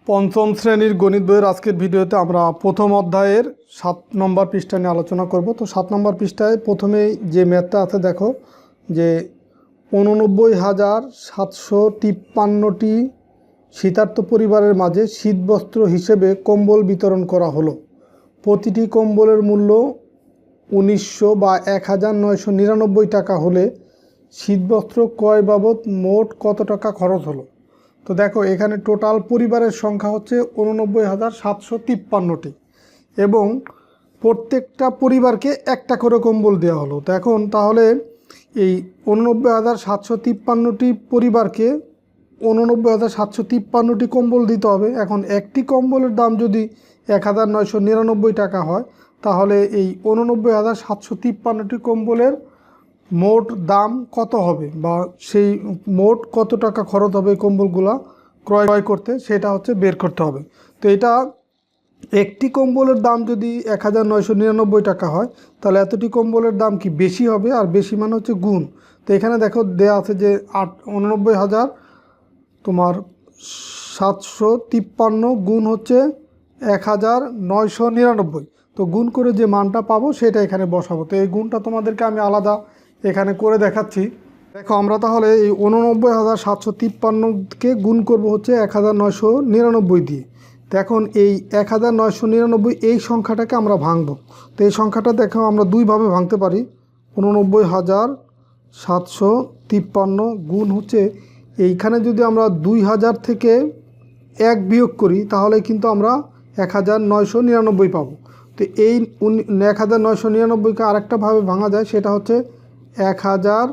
পঞ্চম শ্রেণীর গণিত বইয়ের আজকের ভিডিওতে আমরা প্রথম অধ্যায়ের 7 নম্বর পৃষ্ঠা নিয়ে আলোচনা করব। তো 7 নম্বর পৃষ্ঠায় প্রথমেই যে ম্যাথটা আছে দেখো যে 89,753টি শীতার্ত পরিবারের মাঝে শীতবস্ত্র হিসেবে কম্বল বিতরণ করা হলো। প্রতিটি কম্বলের মূল্য 1900 বা 1999 টাকা হলে শীতবস্ত্র ক্রয় বাবদ মোট কত টাকা খরচ হলো। তো দেখো এখানে টোটাল পরিবারের সংখ্যা হচ্ছে 89,753টি এবং প্রত্যেকটা পরিবারকে একটা করে কম্বল দেওয়া হলো। তো এখন তাহলে এই 89,753টি পরিবারকে 89,753টি কম্বল দিতে হবে। এখন একটি কম্বলের দাম যদি 1999 টাকা হয় তাহলে এই 89,753টি কম্বলের মোট দাম কত হবে বা সেই মোট কত টাকা খরচ হবে এই কম্বলগুলো ক্রয় করতে, সেটা হচ্ছে বের করতে হবে। তো এটা একটি কম্বলের দাম যদি 1999 টাকা হয় তাহলে এতটি কম্বলের দাম কি বেশি হবে, আর বেশি মানে হচ্ছে গুণ। তো এখানে দেখো দেয়া আছে যে 89,000 তোমার 753 গুণ হচ্ছে 1999। তো গুণ করে যে মানটা পাবো সেটা এখানে বসাবো। তো এই গুণটা তোমাদেরকে আমি আলাদা এখানে করে দেখাচ্ছি। দেখো আমরা তাহলে এই 89,753কে গুণ করব হচ্ছে 1999 দিয়ে। তো এখন এই 1999 এই সংখ্যাটাকে আমরা ভাঙবো। তো এই সংখ্যাটা দেখো আমরা দুইভাবে ভাঙতে পারি। 89,753 গুণ হচ্ছে এইখানে যদি আমরা 2000 থেকে 1 বিয়োগ করি তাহলে কিন্তু আমরা 1999 পাবো। তো এই 1999কে আরেকটাভাবে ভাঙা যায়, সেটা হচ্ছে 1000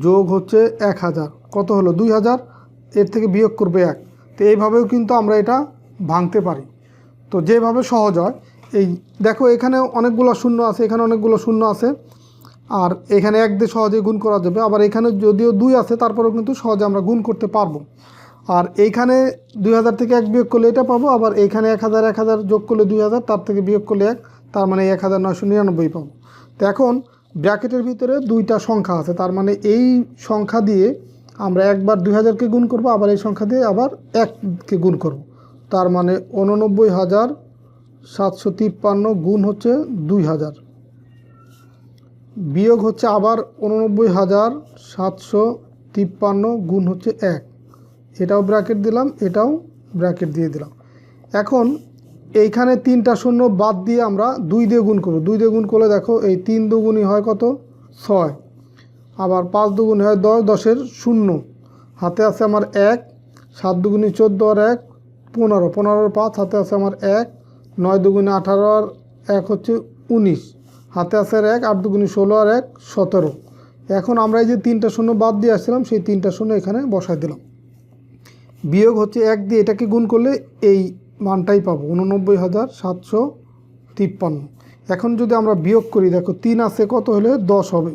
যোগ হচ্ছে 1000 কত হলো 2000, এর থেকে বিয়োগ করবে 1। তো এইভাবেও কিন্তু আমরা এটা ভাঙতে পারি। তো যেভাবে সহজ হয়, এই দেখো এখানে অনেকগুলো শূন্য আছে, এখানে অনেকগুলো শূন্য আছে, আর এখানে 1 দিয়ে সহজেই গুণ করা যাবে। আবার এখানে যদিও 2 আছে তারপরেও কিন্তু সহজে আমরা গুণ করতে পারবো। আর এইখানে 2000 থেকে 1 বিয়োগ করলে এটা পাবো, আবার এইখানে 1000 যোগ করলে 2000, তার থেকে বিয়োগ করলে 1, তার মানে 1999 পাবো। তো এখন ব্র্যাকেটের ভিতরে দুইটা সংখ্যা আছে, তার মানে এই সংখ্যা দিয়ে আমরা একবার 2000কে গুণ করব, আবার এই সংখ্যা দিয়ে আবার 1কে গুণ করব। তার মানে 89,753 গুণ হচ্ছে 2000 বিয়োগ হচ্ছে আবার 89,753 গুণ হচ্ছে 1। এটাও ব্র্যাকেট দিলাম, এটাও ব্র্যাকেট দিয়ে দিলাম। এখন এইখানে 3টা শূন্য বাদ দিয়ে আমরা 2 দিয়ে গুণ করব। 2 দিয়ে গুণ করলে দেখো এই 3 দুগুণই হয় কত 6, আবার 5 দুগুণই হয় 10, 10-এর শূন্য, হাতে আছে আমার 1, 7 দুগুণই 14 আর 1 15, 15-এর 5, হাতে আছে আমার 1, 9 দুগুণে 18 আর 1 হচ্ছে 19, হাতে আছে 1, 8 দুগুণে 16 আর 1 17। এখন আমরা এই যে 3টা শূন্য বাদ দিয়ে আসছিলাম সেই 3টা শূন্য এখানে বসাই দিলাম। বিয়োগ হচ্ছে 1 দিয়ে এটাকে গুণ করলে এই মানটাই পাবো 89,753। এখন যদি আমরা বিয়োগ করি দেখো 3 আছে কত হলে 10 হবে,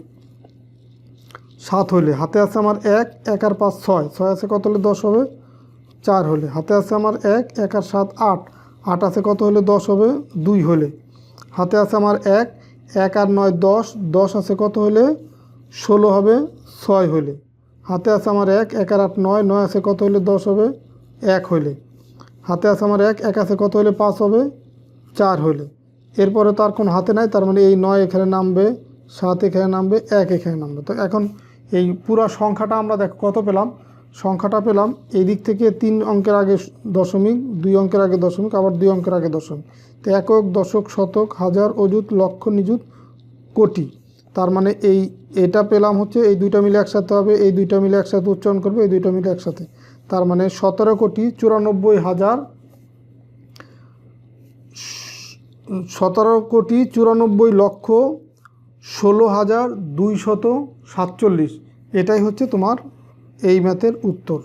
7 হলে, হাতে আছে আমার 1, 1 আর 5 6, 6 আছে কত হলে 10 হবে 4 হলে, হাতে আছে আমার 1, 1 আর 7 8, 8 আছে কত হলে 10 হবে 2 হলে, হাতে আছে আমার 1, 1 আর 9 10, 10 আছে কত হলে 16 হবে 6 হলে, হাতে আছে আমার 1, 1 আর 8 9, 9 আছে কত হলে 10 হবে 1 হলে, হাতে আছে আমার 1, 1 আছে কত হলে 5 হবে 4 হলে। এরপরে তার কোনো হাতে নাই, তার মানে এই 9 এখানে নামবে, 7 এখানে নামবে, 1 এখানে নামবে। তো এখন এই পুরো সংখ্যাটা আমরা দেখো কত পেলাম। সংখ্যাটা পেলাম এই দিক থেকে 3 অঙ্কের আগে দশমিক, 2 অঙ্কের আগে দশমিক, আবার 2 অঙ্কের আগে দশমিক। তো একক, দশক, শতক, হাজার, অযুত, লক্ষ, নিযুত, কোটি। তার মানে এটা পেলাম হচ্ছে এই দুইটা মিলে একসাথে হবে, এই দুইটা মিলে একসাথে উচ্চারণ করবে, এই দুইটা মিলে একসাথে। তার মানে 17,94,16,247। এটাই হচ্ছে তোমার এই ম্যাথের উত্তর।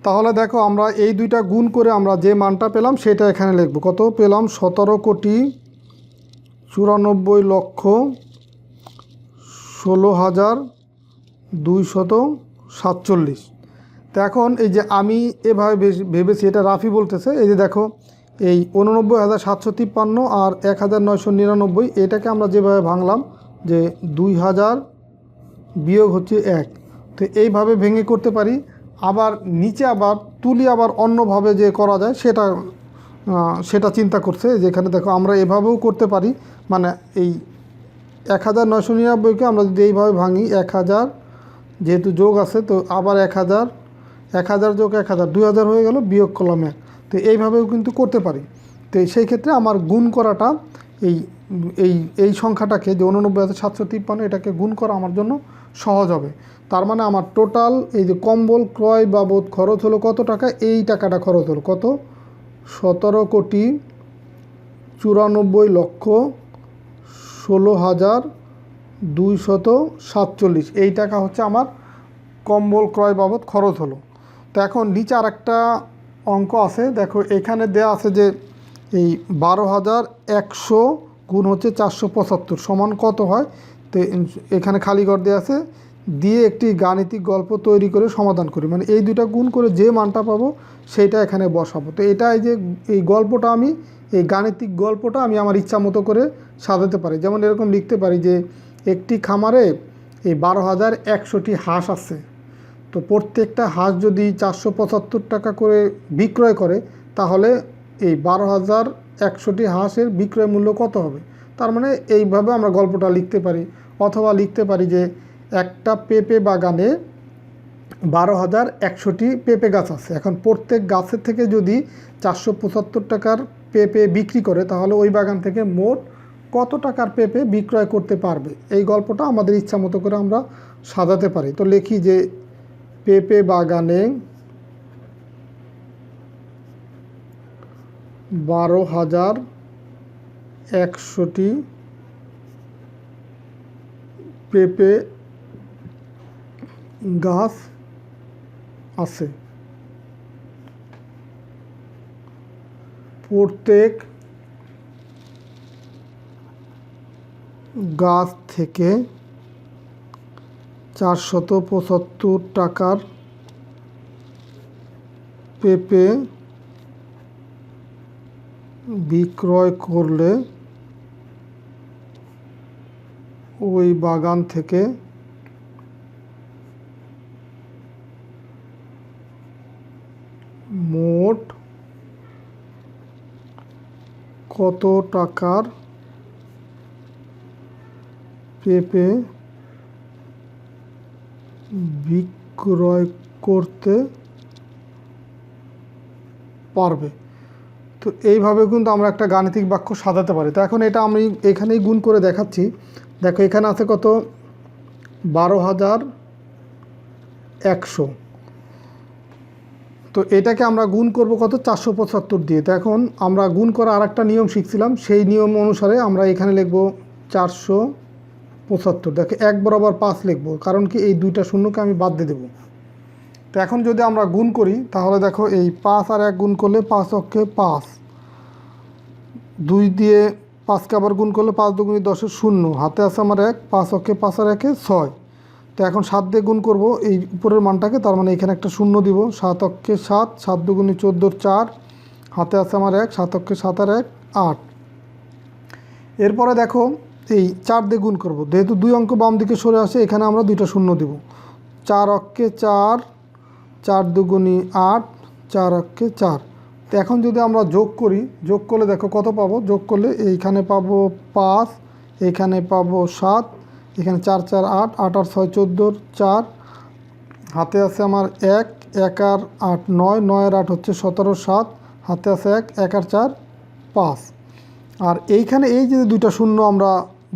তাহলে দেখো আমরা এই দুইটা গুণ করে আমরা যে মানটা পেলাম সেটা এখানে লিখব। কত পেলাম 17,94,16,247। তো এখন এই যে আমি এভাবে ভেবেছি, এটা রাফি বলতেছে, এই যে দেখো এই 89,753 আর 1999 এটাকে আমরা যেভাবে ভাঙলাম যে 2000 বিয়োগ হচ্ছে 1, তো এইভাবে ভেঙে করতে পারি। আবার নিচে আবার তুলি আবার অন্যভাবে যে করা যায় সেটা চিন্তা করছে। যেখানে দেখো আমরা এভাবেও করতে পারি, মানে এই 1999কে আমরা যদি এইভাবে ভাঙি, 1000 যেহেতু যোগ আছে তো আবার 1000, 1000 যোগ 1000 2000 হয়ে গেল, বিয়োগ করলাম 1। তো এইভাবেও কিন্তু করতে পারি। তো সেই ক্ষেত্রে আমার গুণ করাটা এই এই এই সংখ্যাটাকে যে 89,753 এটাকে গুণ করা আমার জন্য সহজ হবে। তার মানে আমার টোটাল এই যে কম্বল ক্রয় বাবদ খরচ হলো কত টাকা, এই টাকাটা খরচ হলো কত, 17,94,16,247। এই টাকা হচ্ছে আমার কম্বল ক্রয় বাবদ খরচ হলো। তো এখন নিচে আর একটা অঙ্ক আছে, দেখো এখানে দেয়া আছে যে এই 12,100 গুণ হচ্ছে 475 সমান কত হয়। তো এখানে খালি ঘর দেওয়া আছে, দিয়ে একটি গাণিতিক গল্প তৈরি করে সমাধান করি, মানে এই দুইটা গুণ করে যে মানটা পাবো সেইটা এখানে বসাবো। তো এটা এই গল্পটা আমি এই গাণিতিক গল্পটা আমি আমার ইচ্ছা মতো করে সাজাতে পারি। যেমন এরকম লিখতে পারি যে একটি খামারে এই 12,100টি হাঁস আছে, তো প্রত্যেকটা হাঁস যদি 475 টাকা করে বিক্রয় করে তাহলে এই 12,100টি হাঁসের বিক্রয় মূল্য কত হবে। তার মানে এইভাবে আমরা গল্পটা লিখতে পারি। অথবা লিখতে পারি যে একটা পেঁপে বাগানে 12,100টি পেঁপে গাছ আছে, এখন প্রত্যেক গাছের থেকে যদি 475 টাকার পেঁপে বিক্রি করে তাহলে ওই বাগান থেকে মোট কত টাকার পেঁপে বিক্রয় করতে পারবে। এই গল্পটা আমাদের ইচ্ছা মতো করে আমরা সাজাতে পারি। তো লিখি যে পেঁপে বাগানে 12,100টি পেঁপে গাছ আছে, প্রত্যেক গাছ থেকে 475 টাকার পেঁপে বিক্রয় করলে ওই বাগান থেকে মোট কত টাকার পেঁপে বিক্রয় করতে পারবে। তো এইভাবে কিন্তু আমরা একটা গাণিতিক বাক্য সাজাতে পারি। তো এখন এটা আমি এখানেই গুণ করে দেখাচ্ছি। দেখো এখানে আছে কত, 12,100। তো এটাকে আমরা গুণ করব কত, 475 দিয়ে। তো এখন আমরা গুণ করা আর একটা নিয়ম শিখছিলাম, সেই নিয়ম অনুসারে আমরা এখানে লিখব 475। দেখো 1 বরাবর 5 লিখব, কারণ কি এই দুইটা শূন্যকে আমি বাদ দিয়ে দেবো। তো এখন যদি আমরা গুণ করি তাহলে দেখো এই 5 আর 1 গুণ করলে 5 অক্ষে 5, 2 দিয়ে 5কে আবার গুণ করলে 5 দুগুণে 10 0, হাতে আছে আমার 1, 5 অক্ষে 5 আর 1 6। তো এখন 7 দিয়ে গুণ করব এই উপরের মানটাকে, তার মানে এখানে একটা শূন্য দিব, 7 অক্ষে 7, 7 দুগুণে 14 4, হাতে আছে আমার 1, 7 অক্ষে 7 আর 1 8। এরপরে দেখো এই 4 দিয়ে গুণ করব, যেহেতু 2 অঙ্ক বাম দিকে সরে আসে এখানে আমরা দুইটা শূন্য দিব, 4 অক্ষে 4, 4 দুগুণে 8, 4 অক্ষে 4। তো এখন যদি আমরা যোগ করি, যোগ করলে দেখো কত পাবো, যোগ করলে এইখানে পাবো 5, এইখানে পাবো 7, এখানে 4 4 8, 8 আর 6 14 4, হাতে আছে আমার 1, 1 আর 8 9, 9 আর 8 হচ্ছে 17 7, হাতে আছে 1, 1 আর 4 5। আর এইখানে এই যে দুইটা শূন্য আমরা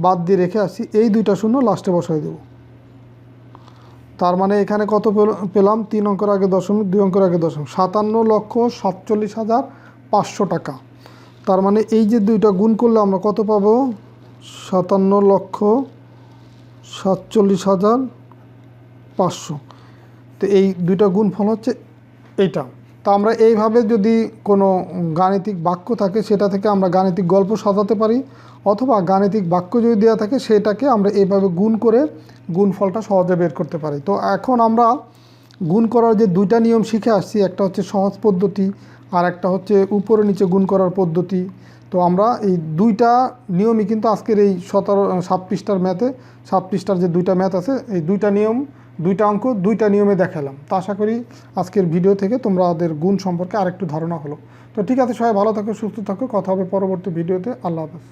বাদ দিয়ে রেখে আসছি, এই দুইটা শূন্য লাস্টে বসাই দেব। তার মানে এখানে কত পেলাম, 3 অঙ্কের আগে দশমিক, 2 অঙ্কের আগে দশমিক, 57,47,500 টাকা। তার মানে এই যে দুইটা গুণ করলে আমরা কত পাবো, 57,47,500। তো এই দুইটা গুণফল হচ্ছে এইটা। তো আমরা এইভাবে যদি কোনো গাণিতিক বাক্য থাকে সেটা থেকে আমরা গাণিতিক গল্প সাজাতে পারি, অথবা গাণিতিক বাক্য যদি দেওয়া থাকে সেটাকে আমরা এইভাবে গুণ করে গুণফলটা সহজে বের করতে পারি। তো এখন আমরা গুণ করার যে দুইটা নিয়ম শিখে আসছি, একটা হচ্ছে সহজ পদ্ধতি আর একটা হচ্ছে উপরে নিচে গুণ করার পদ্ধতি। তো আমরা এই দুইটা নিয়মই কিন্তু আজকের এই 7 পৃষ্ঠার ম্যাথে, 7 পৃষ্ঠার যে দুইটা ম্যাথ আছে এই দুইটা নিয়ম দুইটা অঙ্ক দুইটা নিয়মে দেখালাম। তো আশা করি আজকের ভিডিও থেকে তোমাদের গুণ সম্পর্কে আরেকটু ধারণা হলো। তো ঠিক আছে, সবাই ভালো থাকো, সুস্থ থাকো, কথা হবে পরবর্তী ভিডিওতে। আল্লাহ হাফেজ।